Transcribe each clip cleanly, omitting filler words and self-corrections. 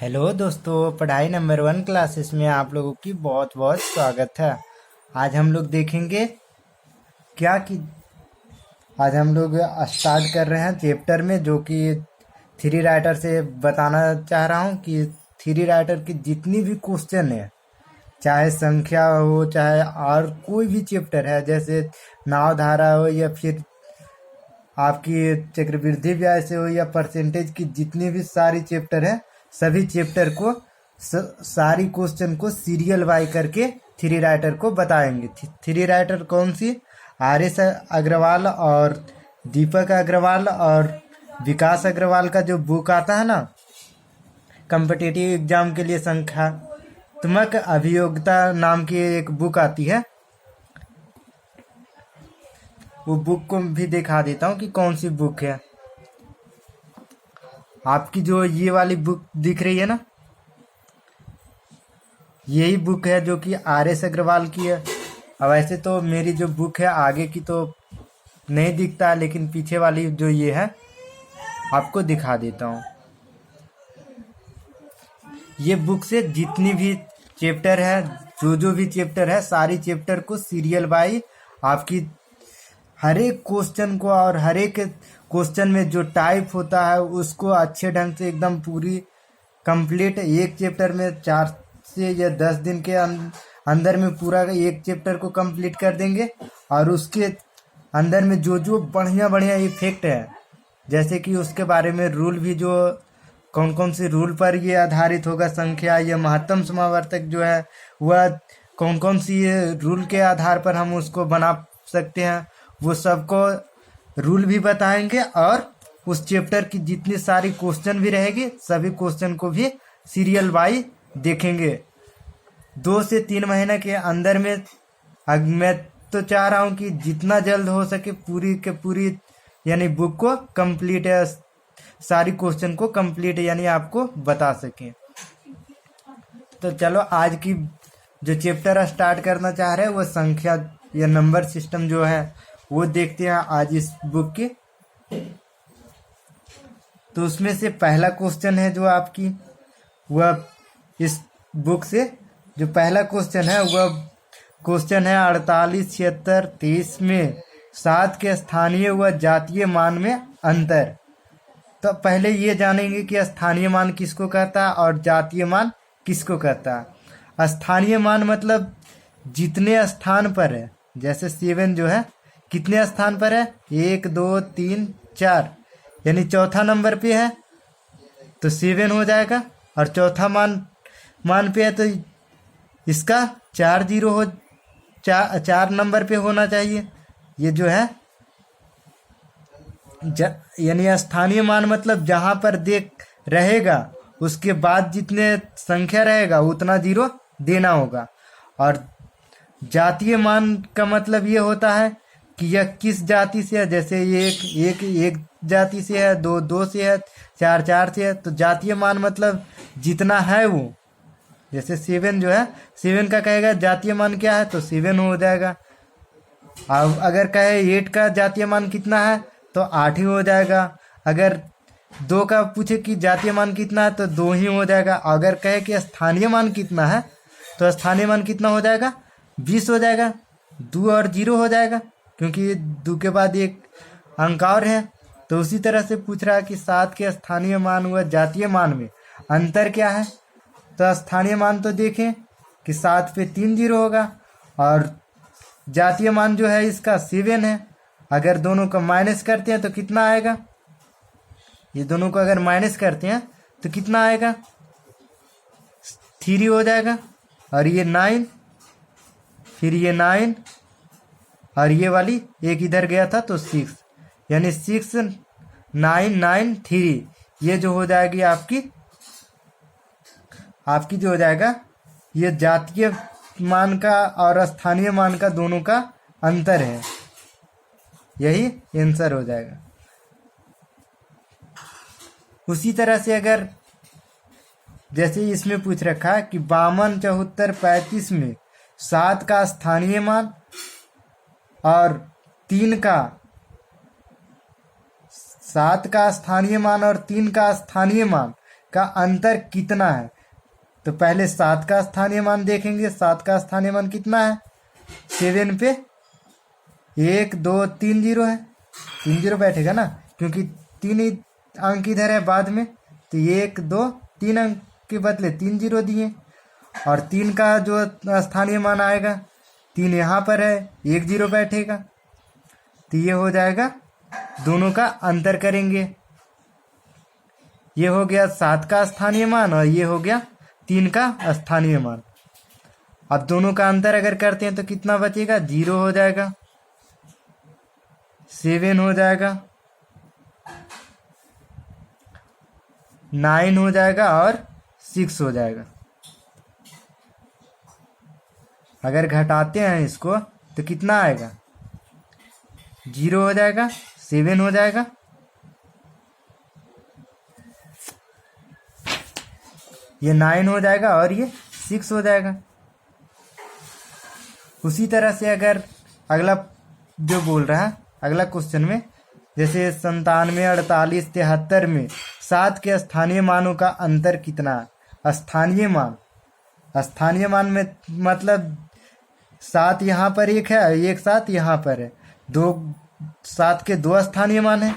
Hello दोस्तों, पढ़ाई number 1 classes में आप लोगों की बहुत बहुत स्वागत है। आज हम लोग देखेंगे क्या कि आज हम लोग स्टार्ट कर रहे हैं चैप्टर में, जो कि थ्री राइटर से बताना चाह रहा हूँ कि थ्री राइटर की जितनी भी क्वेश्चन है, चाहे संख्या हो चाहे और कोई भी चैप्टर है, जैसे नाव धारा हो या फिर आपकी चक्रवृद्धि ब्याज से हो या परसेंटेज की, जितनी भी सारी चैप्टर है सभी चैप्टर को सारी क्वेश्चन को सीरियल बाय करके थ्री राइटर को बताएंगे। थ्री राइटर कौन सी? आर एस अग्रवाल और दीपक अग्रवाल और विकास अग्रवाल का जो बुक आता है ना, कम्पिटिटिव एग्जाम के लिए संख्यात्मक अभियोग्यता नाम की एक बुक आती है। वो बुक को भी दिखा देता हूँ कि कौन सी बुक है। आपकी जो ये वाली बुक दिख रही है ना, यही बुक है जो कि आर एस अग्रवाल की है। अब वैसे तो मेरी जो बुक है आगे की तो नहीं दिखता, लेकिन पीछे वाली जो ये है आपको दिखा देता हूँ। ये बुक से जितनी भी चैप्टर है, जो भी चैप्टर है, सारी चैप्टर को सीरियल बाय आपकी हर एक क्वेश्चन को और हर एक क्वेश्चन में जो टाइप होता है उसको अच्छे ढंग से एकदम पूरी कंप्लीट एक चैप्टर में 4 से या 10 दिन के अंदर में पूरा एक चैप्टर को कंप्लीट कर देंगे। और उसके अंदर में जो बढ़िया बढ़िया इफेक्ट है, जैसे कि उसके बारे में रूल भी, जो कौन कौन से रूल पर ये आधारित होगा, संख्या या महत्तम समावर्तक जो है वह कौन कौन सी रूल के आधार पर हम उसको बना सकते हैं, वो सबको रूल भी बताएंगे। और उस चैप्टर की जितनी सारी क्वेश्चन भी रहेगी सभी क्वेश्चन को भी सीरियल बाय देखेंगे। 2 से 3 महीने के अंदर में मैं तो चाह रहा हूँ कि जितना जल्द हो सके पूरी के पूरी यानी बुक को कंप्लीट है, सारी क्वेश्चन को कंप्लीट यानी आपको बता सके। तो चलो आज की जो चैप्टर स्टार्ट करना चाह रहे हैं वो संख्या या नंबर सिस्टम जो है वो देखते हैं आज इस बुक के। तो उसमें से पहला क्वेश्चन है जो आपकी, वह इस बुक से जो पहला क्वेश्चन है वह क्वेश्चन है 48, 76, 23 में 7 के स्थानीय व जातीय मान में अंतर। तो पहले ये जानेंगे कि स्थानीय मान किसको कहता है और जातीय मान किसको कहता है। स्थानीय मान मतलब जितने स्थान पर है, जैसे 7 जो है कितने स्थान पर है, 1 2 3 4 यानी चौथा नंबर पे है तो 7 हो जाएगा। और चौथा मान पे है तो इसका 4 जीरो हो, 4 नंबर पे होना चाहिए। ये जो है यानी स्थानीय मान मतलब जहां पर देख रहेगा उसके बाद जितने संख्या रहेगा उतना जीरो देना होगा। और जातीय मान का मतलब ये होता है कि यह किस जाति से है, जैसे एक जाति से है, 2 से है, 4 से है। तो जातीय मान मतलब जितना है वो, जैसे 7 जो है 7 का कहेगा जातीय मान क्या है तो 7 हो जाएगा। अब अगर कहे 8 का जातीय मान कितना है तो 8 ही हो जाएगा। अगर 2 का पूछे कि जातीय मान कितना है तो 2 ही हो जाएगा। अगर कहे कि स्थानीय मान कितना है तो स्थानीय मान कितना हो जाएगा, 20 हो जाएगा। 2 और 0 हो जाएगा क्योंकि 2 के बाद एक अंक और है। तो उसी तरह से पूछ रहा है कि 7 के स्थानीय मान व जातीय मान में अंतर क्या है। तो स्थानीय मान तो देखें कि 7 पे 3 जीरो होगा और जातीय मान जो है इसका 7 है। अगर दोनों को माइनस करते हैं तो कितना आएगा, ये दोनों को अगर माइनस करते हैं तो कितना आएगा, 3 हो जाएगा। और ये 9, फिर ये 9 और ये वाली एक इधर गया था तो 6 यानी 6 9 9 3। ये जो हो जाएगी आपकी जो हो जाएगा ये जातीय मान का और स्थानीय मान का दोनों का अंतर है, यही आंसर हो जाएगा। उसी तरह से अगर जैसे इसमें पूछ रखा है कि 52, 74, 35 में 7 का स्थानीय मान और 3 का 7 का स्थानीय मान और 3 का स्थानीय मान का अंतर कितना है। तो पहले 7 का स्थानीय मान देखेंगे। 7 का स्थानीय मान कितना है, 7 पे 1 2 3 जीरो है, 3 जीरो बैठेगा ना, क्योंकि 3 ही अंक इधर है बाद में, तो 1 2 3 अंक के बदले 3 जीरो दिए। और 3 का जो स्थानीय मान आएगा, 3 यहाँ पर है, 1 जीरो बैठेगा, तो ये हो जाएगा, दोनों का अंतर करेंगे। ये हो गया 7 का स्थानीय मान और ये हो गया 3 का स्थानीय मान। अब दोनों का अंतर अगर करते हैं तो कितना बचेगा, 0 हो जाएगा, 7 हो जाएगा, 9 हो जाएगा और 6 हो जाएगा। अगर घटाते हैं इसको तो कितना आएगा, 0 हो जाएगा, 7 हो जाएगा, ये 9 हो जाएगा और ये 6 हो जाएगा। उसी तरह से अगर अगला जो बोल रहा है अगला क्वेश्चन में, जैसे 97 48 73 में 7 के स्थानीय मानों का अंतर कितना है। स्थानीय मान में मतलब 7 यहाँ पर एक है, एक 7 यहाँ पर है, 7 के 2 स्थानीय मान है।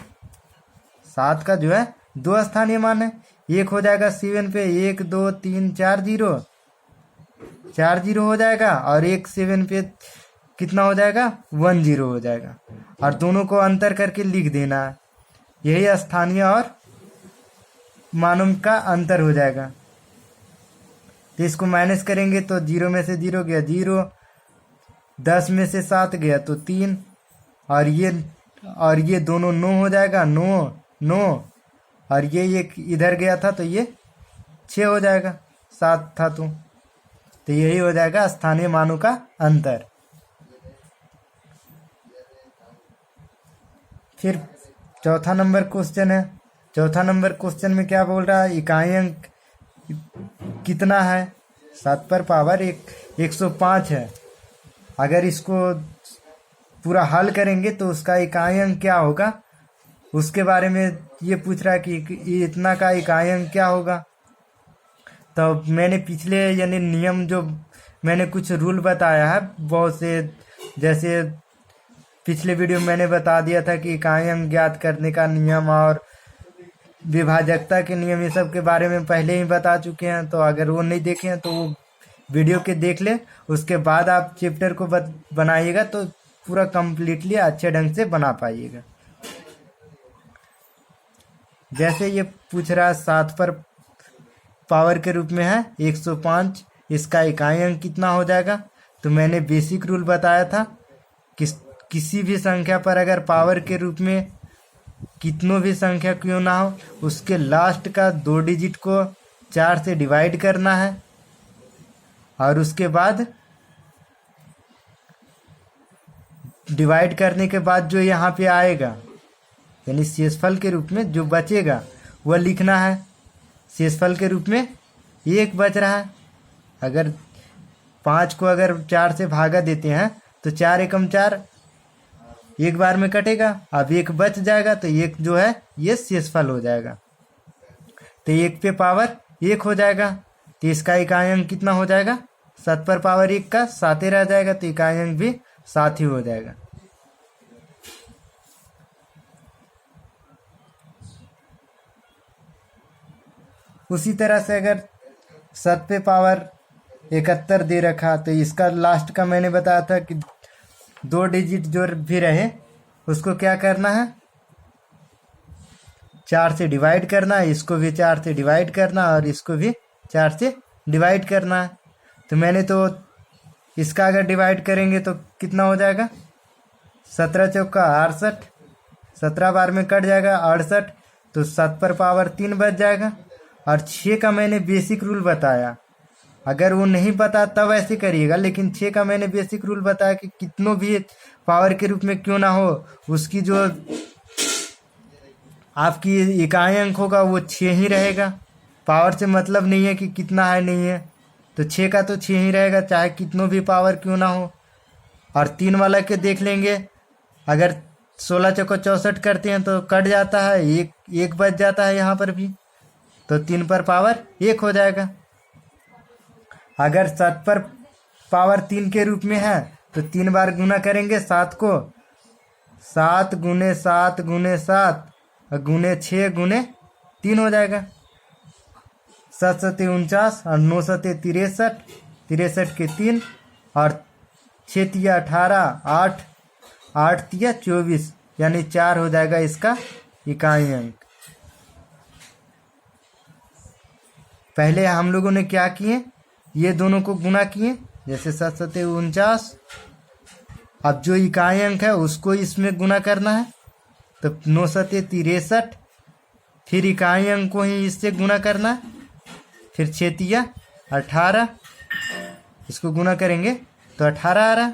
7 का जो है 2 स्थानीय मान है। एक हो जाएगा 7 पे 1 2 3 4 जीरो, 4 जीरो हो जाएगा, और एक 7 पे कितना हो जाएगा, 1 जीरो हो जाएगा। और दोनों को अंतर करके लिख देना है, यही स्थानीय और मानों का अंतर हो जाएगा। तो इसको माइनस करेंगे तो 0 में से 0 गया 0, 10 में से 7 गया तो 3, और ये दोनों 9 हो जाएगा, 9, और ये इधर गया था तो ये 6 हो जाएगा, 7 था तो यही हो जाएगा स्थानीय मानों का अंतर। फिर चौथा नंबर क्वेश्चन है। चौथा नंबर क्वेश्चन में क्या बोल रहा है, इकाई अंक कितना है। 7 पर पावर 105 है। अगर इसको पूरा हल करेंगे तो उसका इकाई अंक क्या होगा, उसके बारे में ये पूछ रहा है कि इतना का इकाई अंक क्या होगा। तो मैंने पिछले यानी नियम जो मैंने कुछ रूल बताया है बहुत से, जैसे पिछले वीडियो में मैंने बता दिया था कि इकाई अंक ज्ञात करने का नियम और विभाजकता के नियम, ये सब के बारे में पहले ही बता चुके हैं। तो अगर वो नहीं देखे हैं तो वो वीडियो के देख ले, उसके बाद आप चैप्टर को बनाइएगा तो पूरा कंप्लीटली अच्छे ढंग से बना पाइएगा। जैसे ये पूछ रहा है 7 पर पावर के रूप में है 105, इसका इकाई अंक कितना हो जाएगा। तो मैंने बेसिक रूल बताया था कि किसी भी संख्या पर अगर पावर के रूप में कितनों भी संख्या क्यों ना हो, उसके लास्ट का 2 डिजिट को 4 से डिवाइड करना है, और उसके बाद डिवाइड करने के बाद जो यहाँ पे आएगा यानी शेषफल के रूप में जो बचेगा वह लिखना है। शेषफल के रूप में 1 बच रहा है। अगर 5 को अगर 4 से भागा देते हैं तो 4 एकम 4 एक बार में कटेगा, अब 1 बच जाएगा तो 1 जो है ये शेषफल हो जाएगा, तो 1 पे पावर 1 हो जाएगा। तो इसका इकाई अंक कितना हो जाएगा, 7 पर पावर 1 का 7 ही रह जाएगा, तो इकाई अंक भी 7 ही हो जाएगा। उसी तरह से अगर 7 पे पावर 71 दे रखा तो इसका लास्ट का मैंने बताया था कि 2 डिजिट जो भी रहे उसको क्या करना है, 4 से डिवाइड करना है, इसको भी 4 से डिवाइड करना और इसको भी 4 से डिवाइड करना है। तो मैंने तो इसका अगर डिवाइड करेंगे तो कितना हो जाएगा, 17 चौका 68, 17 बार में कट जाएगा 68, तो 7 पर पावर 3 बच जाएगा। और 6 का मैंने बेसिक रूल बताया, अगर वो नहीं पता तब ऐसे करिएगा, लेकिन 6 का मैंने बेसिक रूल बताया कि कितनों भी पावर के रूप में क्यों ना हो, उसकी जो आपकी इकाई अंक होगा वो 6 ही रहेगा। पावर से मतलब नहीं है कि कितना है नहीं है, तो 6 का तो 6 ही रहेगा, चाहे कितनों भी पावर क्यों ना हो। और 3 वाला के देख लेंगे, अगर 16 चौका 64 करते हैं तो कट जाता है, एक बच जाता है यहाँ पर भी, तो 3 पर पावर 1 हो जाएगा। अगर 7 पर पावर 3 के रूप में है तो 3 बार गुना करेंगे 7 को, 7 गुने 7 गुने 7 गुने 6 गुने 3 हो जाएगा। 7 सते 49 और 9 सते 63, 63 के 3 और 6 तिया 18, 8 8 तिया 24, यानी 4 हो जाएगा इसका इकाई अंक। पहले हम लोगों ने क्या किए, ये दोनों को गुना किए, जैसे 7 सते 49। अब जो इकाई अंक है उसको इसमें गुना करना है, तो 9 सते 63, फिर इकाई अंक को ही इससे गुना करना है, फिर 6 तिया 18, इसको गुना करेंगे तो 18 आ रहा।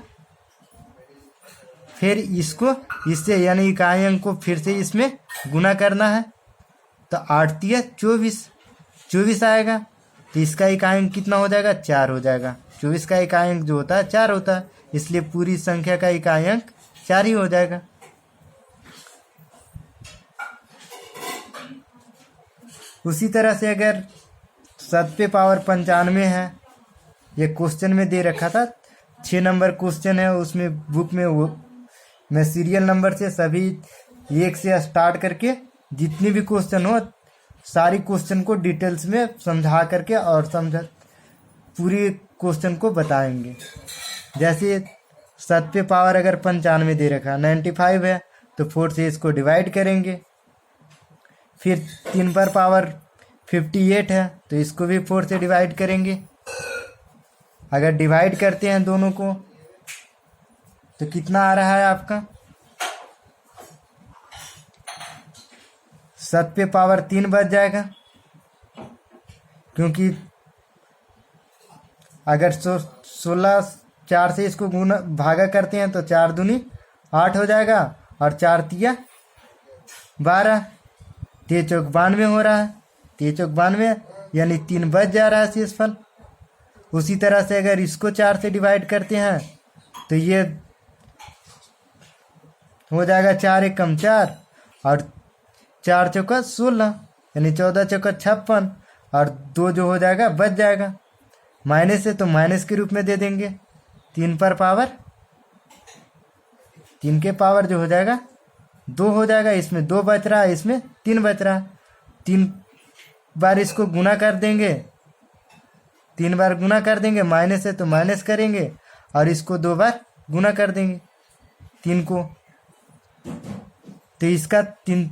फिर इसको इससे यानी इकाई अंक को फिर से इसमें गुना करना है, तो 8 तिया 24, 24 आएगा। तो इसका इकाई अंक कितना हो जाएगा, 4 हो जाएगा। 24 का इकाई अंक जो होता है 4 होता है, इसलिए पूरी संख्या का इकाई अंक 4 ही हो जाएगा। उसी तरह से अगर 7 पे पावर 95 है, ये क्वेश्चन में दे रखा था, 6 नंबर क्वेश्चन है, उसमें बुक में वो मैं सीरियल नंबर से सभी 1 से स्टार्ट करके जितने भी क्वेश्चन हो सारी क्वेश्चन को डिटेल्स में समझा करके और पूरी क्वेश्चन को बताएंगे। जैसे 7 पे पावर अगर 95 दे रखा 95 है तो 4 से इसको डिवाइड करेंगे। फिर 3 पर पावर 58 है तो इसको भी 4 से डिवाइड करेंगे। अगर डिवाइड करते हैं दोनों को तो कितना आ रहा है आपका, 7 पे पावर 3 बच जाएगा, क्योंकि अगर 16 4 से इसको गुना भागा करते हैं तो 4 दूनी 8 हो जाएगा और 4 तिया 12, 3 चौक 92 हो रहा है, 3 चौक 92 यानी 3 बच जा रहा है शेषफल। उसी तरह से अगर इसको 4 से डिवाइड करते हैं तो ये हो जाएगा 4 एकम 4 और 4 चौका 16 यानी 14 चौका 56 और 2 जो हो जाएगा बच जाएगा। माइनस है तो माइनस के रूप में दे देंगे। 3 पर पावर 3 के पावर जो हो जाएगा 2 हो जाएगा, इसमें 2 बच रहा है, इसमें 3 बच रहा है। 3 बार इसको गुना कर देंगे, 3 बार गुना कर देंगे, माइनस है तो माइनस करेंगे और इसको 2 बार गुना कर देंगे 3 को। तो इसका 3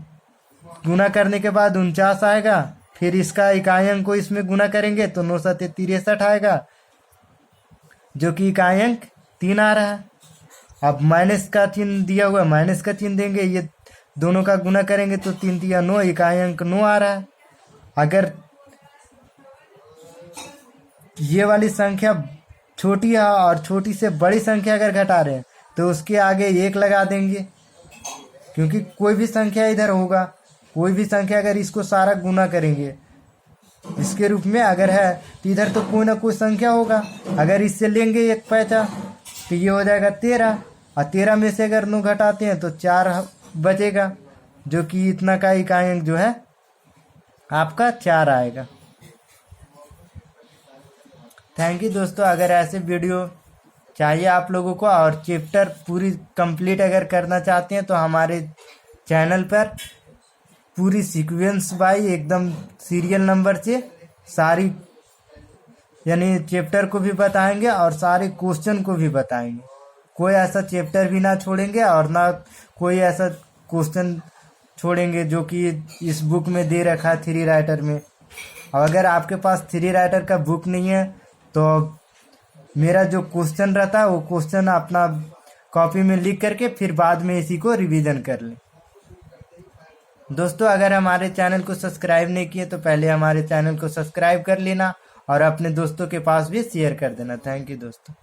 गुना करने के बाद 49 आएगा। फिर इसका इकाई अंक को इसमें गुना करेंगे तो 9 सते 63 आएगा, जो कि इकाई अंक 3 आ रहा है। अब माइनस का चिन्ह दिया हुआ है, माइनस का चिन्ह देंगे, ये दोनों का गुना करेंगे तो 3 तिया 9, इकाई अंक 9 आ रहा है। अगर ये वाली संख्या छोटी है और छोटी से बड़ी संख्या अगर घटा रहे हैं तो उसके आगे 1 लगा देंगे, क्योंकि कोई भी संख्या इधर होगा, कोई भी संख्या अगर इसको सारा गुना करेंगे इसके रूप में अगर है तो इधर तो कोई ना कोई संख्या होगा। अगर इससे लेंगे 1 पैसा तो ये हो जाएगा 13 और 13 में से अगर 9 घटाते हैं तो 4 बचेगा, जो कि इतना का इकाई अंक जो है आपका 4 आएगा। थैंक यू दोस्तों। अगर ऐसे वीडियो चाहिए आप लोगों को और चैप्टर पूरी कंप्लीट अगर करना चाहते हैं तो हमारे चैनल पर पूरी सीक्वेंस बाई एकदम सीरियल नंबर से सारी यानी चैप्टर को भी बताएंगे और सारे क्वेश्चन को भी बताएंगे। कोई ऐसा चैप्टर भी ना छोड़ेंगे और ना कोई ऐसा क्वेश्चन छोड़ेंगे जो कि इस बुक में दे रखा है 3 राइटर में। और अगर आपके पास 3 राइटर का बुक नहीं है तो मेरा जो क्वेश्चन रहता है वो क्वेश्चन अपना कॉपी में लिख करके फिर बाद में इसी को रिवीजन कर लें। दोस्तों अगर हमारे चैनल को सब्सक्राइब नहीं किए तो पहले हमारे चैनल को सब्सक्राइब कर लेना और अपने दोस्तों के पास भी शेयर कर देना। थैंक यू दोस्तों।